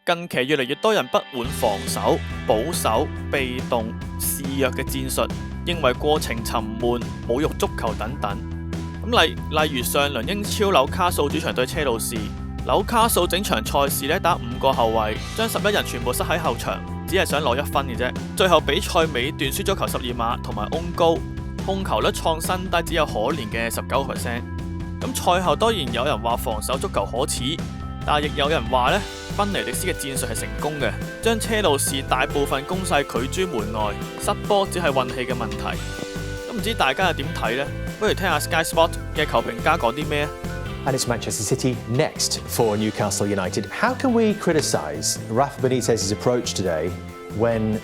近期越嚟越多人不滿防守、保守、被動、示弱嘅戰術，認為過程沉悶、侮辱足球等等。例如上輪英超紐卡素主場對車路士，紐卡素整場賽事打5個後衛，將11人全部塞喺後場，只係想攞1分嘅啫。最後比賽尾段輸咗球12碼同埋 own goal，控球率創新低，只有可憐嘅19%。咁賽後當然有人話防守足球可恥，但亦有人話賓尼迪斯嘅戰術係成功嘅，將車路士大部分攻勢拒諸門外，失波只係運氣嘅問題。咁唔知大家又點睇呢？不如聽下 Skysport 嘅球評家講啲咩？And it's Manchester City next for Newcastle United. How can we criticise Rafa Benitez's approach today when,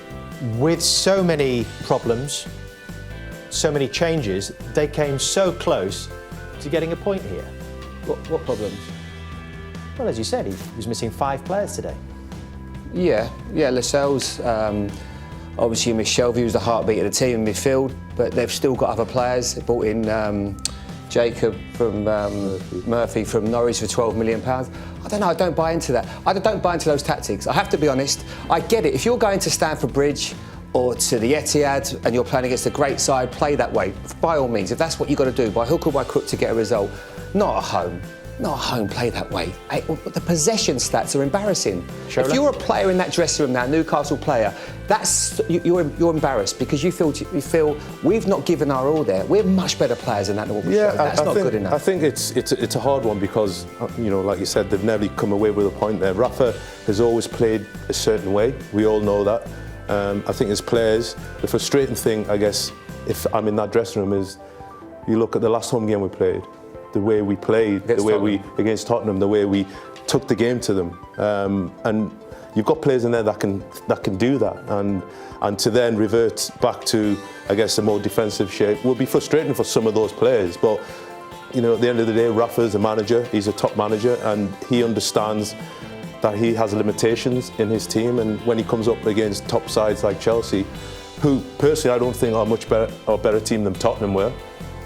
with so many problems, so many changes, they came so close to getting a point here? What problems? Well, as you said, he was missing 5 players today. Yeah, Lascelles, obviously Miss Shelby was the heartbeat of the team in midfield, but they've still got other players. They brought in Jacob from Murphy from Norwich for £12 million. I don't know, I don't buy into that. I don't buy into those tactics. I have to be honest. I get it. If you're going to Stamford Bridge or to the Etihad and you're playing against a great side, play that way. By all means, if that's what you've got to do, by hook or by crook to get a result. Not at home. Not at home, play that way. The possession stats are embarrassing. Sure. If you're a player in that dressing room now, Newcastle player, you're embarrassed because you feel we've not given our all there. We're much better players than that. That's not good enough. I think it's a hard one because, like you said, they've nearly come away with a point there. Rafa has always played a certain way. We all know that. I think as players, the frustrating thing, I guess, if I'm in that dressing room is you look at the last home game we played. The way we played, against Tottenham, the way we took the game to them, and you've got players in there that can do that, and to then revert back to, I guess, a more defensive shape will be frustrating for some of those players. But at the end of the day, Rafa's a manager. He's a top manager, and he understands that he has limitations in his team. And when he comes up against top sides like Chelsea, who personally I don't think are much better team than Tottenham were.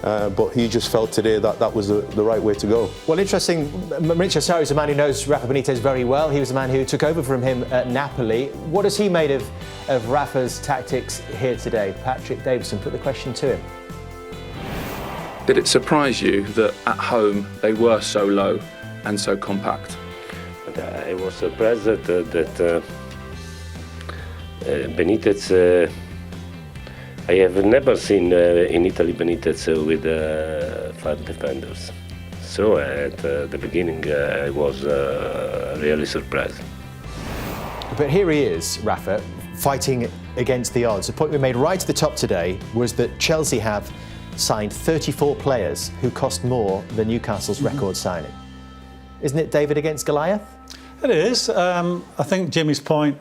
But he just felt today that was the right way to go. Well, interesting. Maurizio Sarri is a man who knows Rafa Benitez very well. He was the man who took over from him at Napoli. What has he made of Rafa's tactics here today? Patrick Davison put the question to him. Did it surprise you that at home they were so low and so compact? I was surprised that Benitez. I have never seen in Italy Benitez with 5 defenders. So at the beginning I was really surprised. But here he is, Rafa, fighting against the odds. The point we made right at the top today was that Chelsea have signed 34 players who cost more than Newcastle's record signing. Isn't it David against Goliath? It is. I think Jimmy's point,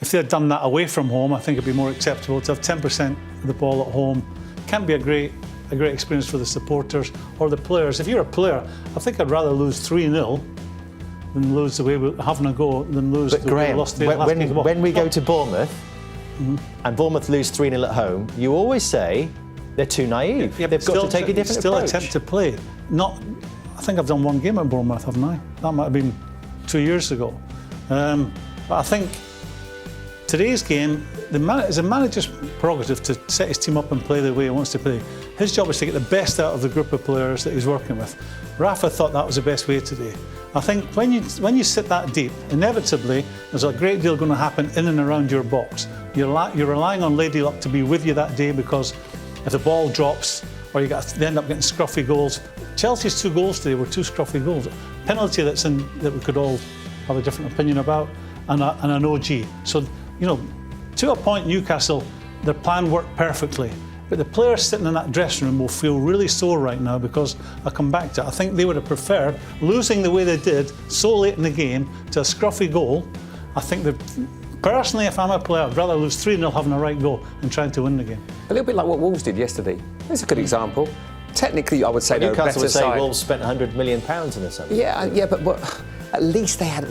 if they had done that away from home, I think it'd be more acceptable to have 10% of the ball at home. Can't be a great experience for the supporters or the players. If you're a player, I think I'd rather lose 3-0 than lose the way we're having a go than lose but the Graham, way we lost the last game. When we go to Bournemouth and Bournemouth lose 3-0 at home, you always say they're too naive. Yeah, they've got to take a different still approach. Attempt to play. I think I've done 1 game at Bournemouth, haven't I? That might have been 2 years ago. But I think today's game, it's a manager's prerogative to set his team up and play the way he wants to play. His job is to get the best out of the group of players that he's working with. Rafa thought that was the best way today. I think when you sit that deep, inevitably there's a great deal going to happen in and around your box. You're relying on Lady Luck to be with you that day because if the ball drops or they end up getting scruffy goals. Chelsea's 2 goals today were 2 scruffy goals. Penalty that we could all have a different opinion about, and an OG. So, to a point, Newcastle, their plan worked perfectly. But the players sitting in that dressing room will feel really sore right now because I'll come back to it. I think they would have preferred losing the way they did so late in the game to a scruffy goal. I think personally, if I'm a player, I'd rather lose 3-0 having a right goal than trying to win the game. A little bit like what Wolves did yesterday. It's a good example. Technically, I would say they're a better Newcastle would say side. Wolves spent £100 million in the summer. Yeah, but at least they had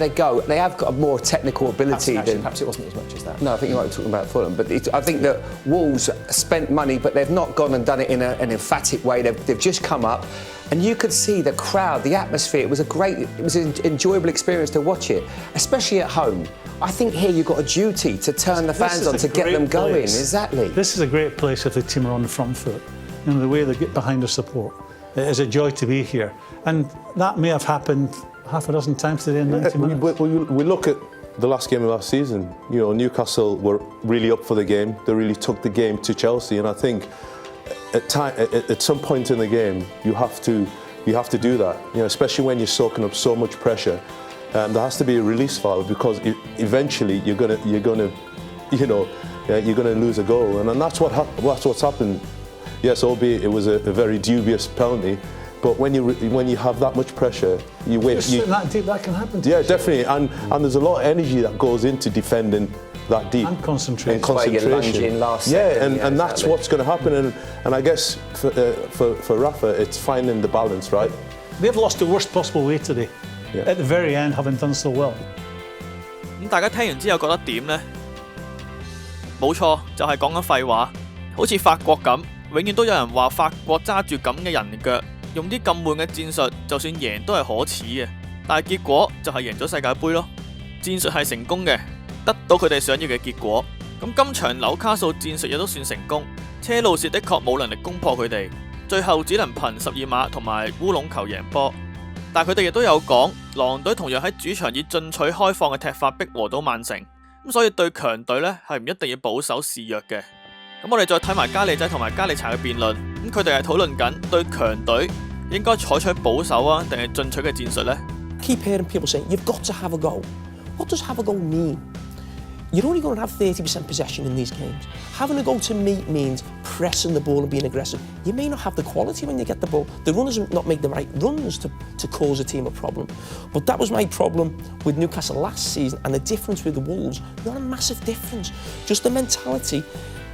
a go. They have got a more technical ability Perhaps it wasn't as much as that. No, I think you might be talking about Fulham, but I think that Wolves spent money, but they've not gone and done it in an emphatic way. They've just come up, and you could see the crowd, the atmosphere. It was an enjoyable experience to watch it, especially at home. I think here you've got a duty to turn the fans on to get them going. Exactly. This is a great place if the team are on the front foot. You know, the way they get behind their support. It is a joy to be here, and that may have happened half a dozen times today in 90 minutes. We look at the last game of last season. You know, Newcastle were really up for the game. They really took the game to Chelsea, and I think at some point in the game you have to do that. You know, especially when you're soaking up so much pressure. There has to be a release valve because eventually you're gonna lose a goal, and that's what's happened. Yes, albeit it was a very dubious penalty, but when you have that much pressure, you wait. That deep, that can happen. Yeah, definitely, and there's a lot of energy that goes into defending that deep. And concentration. And concentration. Lunging last second, and that's exactly. what's going to happen. And I guess for Rafa, it's finding the balance, right? They've lost the worst possible way today. Yeah. At the very end, having done so well. 咁大家聽完之後覺得點呢？冇錯，就係講緊廢話。好似法國咁，永遠都有人話法國揸住咁嘅人腳，用啲咁悶嘅戰術，就算贏都係可恥嘅。但係結果就係贏咗世界盃咯。戰術係成功嘅，得到佢哋想要嘅結果。咁今場紐卡素戰術亦都算成功，車路士的確冇能力攻破佢哋，最後只能憑12碼同埋烏龍球贏波。但佢哋亦都有講，狼隊同樣喺主場以進取開放嘅踢法逼和到曼城，咁所以對強隊呢係唔一定要保守示弱嘅。咁我哋再睇埋加利仔同埋加利查嘅辯論，咁佢哋係討論緊對強隊應該採取保守啊定係進取嘅戰術呢？ Keep hearing people saying you've got to have a goal. What does have a goal mean? You're only going to have 30% possession in these games. Having a goal to me means pressing the ball and being aggressive. You may not have the quality when you get the ball. The runners not make the right runs to cause a team a problem. But that was my problem with Newcastle last season, and the difference with the Wolves, not a massive difference. Just the mentality,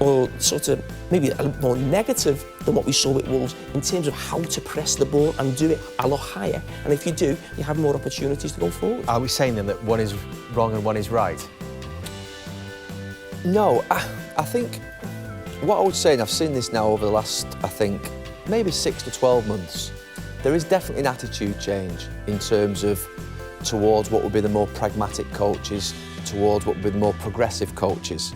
or sort of maybe a little more negative than what we saw with Wolves in terms of how to press the ball and do it a lot higher. And if you do, you have more opportunities to go forward. Are we saying then that one is wrong and one is right? No, I think what I would say, and I've seen this now over the last, I think, maybe 6 to 12 months, there is definitely an attitude change in terms of towards what would be the more pragmatic coaches, towards what would be the more progressive coaches.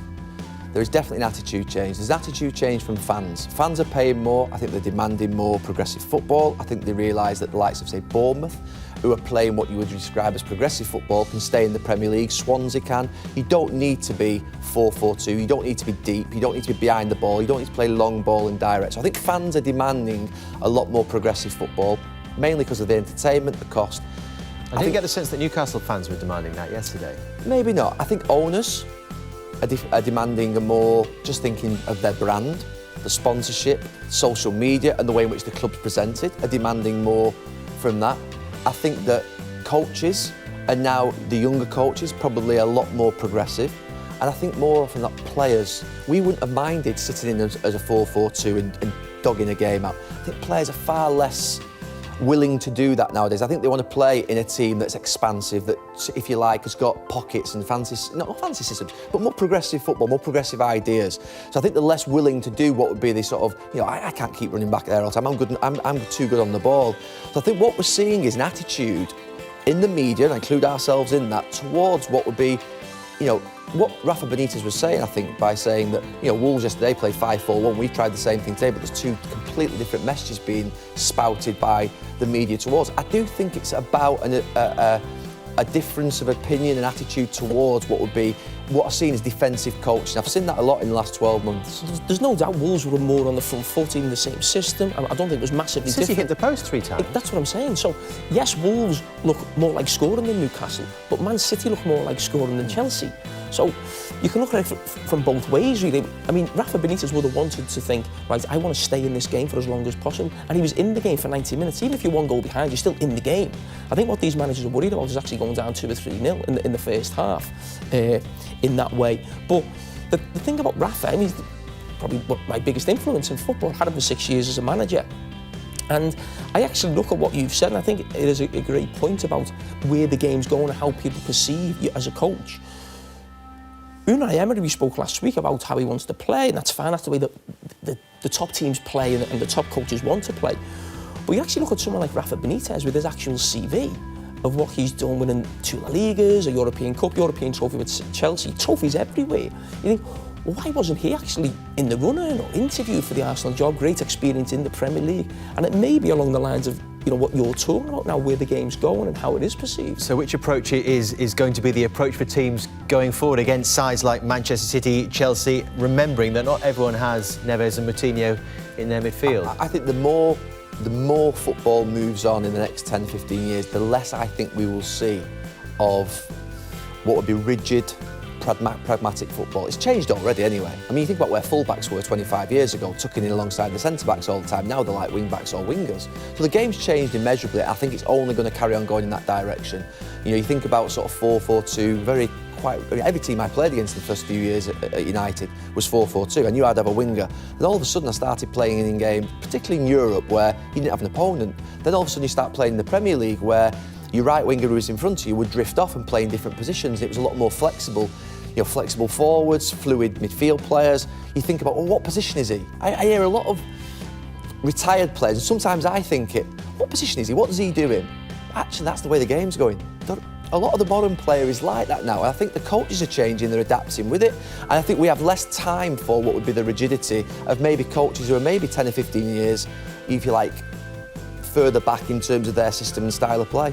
There is definitely an attitude change. There's an attitude change from fans. Fans are paying more. I think they're demanding more progressive football. I think they realise that the likes of, say, Bournemouth, who are playing what you would describe as progressive football, can stay in the Premier League. Swansea can. You don't need to be 4-4-2. You don't need to be deep. You don't need to be behind the ball. You don't need to play long ball and direct. So I think fans are demanding a lot more progressive football, mainly because of the entertainment, the cost. I didn't get the sense that Newcastle fans were demanding that yesterday. Maybe not. I think owners are demanding a more, just thinking of their brand, the sponsorship, social media and the way in which the club's presented, are demanding more from that. I think that coaches, and now the younger coaches, probably a lot more progressive. And I think more often that players, we wouldn't have minded sitting in as a 4-4-2 and dogging a game out. I think players are far less willing to do that nowadays. I think they want to play in a team that's expansive, that, if you like, has got pockets and not fancy systems, but more progressive football, more progressive ideas. So I think they're less willing to do what would be the sort of, I can't keep running back there all the time. I'm too good on the ball. So I think what we're seeing is an attitude in the media, and I include ourselves in that, towards what would be, what Rafa Benitez was saying, I think, by saying that, Wolves yesterday played 5-4-1. We tried the same thing today, but there's two completely different messages being spouted by the media towards. I do think it's about a difference of opinion and attitude towards what would be what I've seen as defensive coaching. I've seen that a lot in the last 12 months. There's no doubt Wolves were more on the front foot, even the same system. I don't think it was massively different. Since he hit the post 3 times. That's what I'm saying. So, yes, Wolves look more like scoring than Newcastle, but Man City look more like scoring than Chelsea. So, you can look at it from both ways, really. I mean, Rafa Benitez would have wanted to think, right, I want to stay in this game for as long as possible. And he was in the game for 90 minutes. Even if you're 1 goal behind, you're still in the game. I think what these managers are worried about is actually going down 2 or 3-0 in the first half in that way. But the thing about Rafa, I mean, he's probably my biggest influence in football. I had him for 6 years as a manager. And I actually look at what you've said, and I think it is a great point about where the game's going and how people perceive you as a coach. Unai Emery, we spoke last week about how he wants to play, and that's fine, that's the way that the top teams play and the top coaches want to play. But you actually look at someone like Rafa Benitez with his actual CV of what he's done winning 2 La Ligas, a European Cup, European trophy with Chelsea, trophies everywhere. You think, why wasn't he actually in the running or interviewed for the Arsenal job? Great experience in the Premier League. And it may be along the lines of what you're talking about now, where the game's going and how it is perceived. So which approach is going to be the approach for teams going forward against sides like Manchester City, Chelsea, remembering that not everyone has Neves and Moutinho in their midfield? I think the more football moves on in the next 10, 15 years, the less I think we will see of what would be rigid, pragmatic football. It's changed already anyway. I mean, you think about where full-backs were 25 years ago, tucking in alongside the centre-backs all the time. Now they're like wing-backs or wingers. So the game's changed immeasurably. I think it's only going to carry on going in that direction. You think about sort of 4-4-2, every team I played against the first few years at United was 4-4-2. I knew I'd have a winger. And all of a sudden I started playing in games, particularly in Europe, where you didn't have an opponent. Then all of a sudden you start playing in the Premier League, where your right winger who was in front of you would drift off and play in different positions. It was a lot more flexible. Flexible forwards, fluid midfield players. You think about, what position is he? I hear a lot of retired players, and sometimes I think what position is he? What does he do in? Actually, that's the way the game's going. A lot of the modern player is like that now. I think the coaches are changing, they're adapting with it, and I think we have less time for what would be the rigidity of maybe coaches who are maybe 10 or 15 years, if you like, further back in terms of their system and style of play.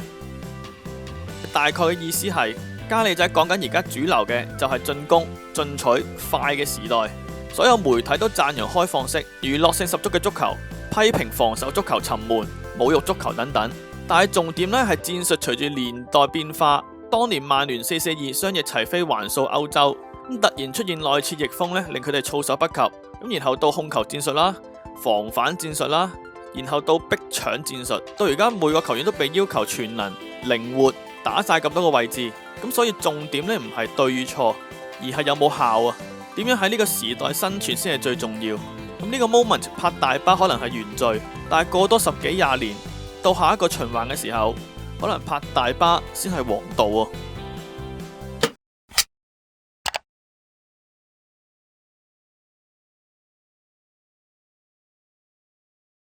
大概嘅意思係，加利仔講緊而家主流嘅就係進攻、進取、快嘅時代。所有媒體都讚揚開放式、娛樂性十足嘅足球，批評防守足球沉悶、侮辱足球等等。但係重點咧係戰術隨住年代變化。當年曼聯442雙翼齊飛環掃歐洲，突然出現內切逆風咧，令佢哋措手不及。然後到控球戰術啦、防反戰術啦，然後到逼搶戰術，到而家每個球員都被要求全能、靈活。打晒咁多個位置，咁所以重點咧唔係對與錯，而係有冇效啊？點樣喺呢個時代生存先係最重要。咁呢個 moment 拍大巴可能係原罪，但係過多10幾20年，到下一個循環嘅時候，可能拍大巴先係王道啊！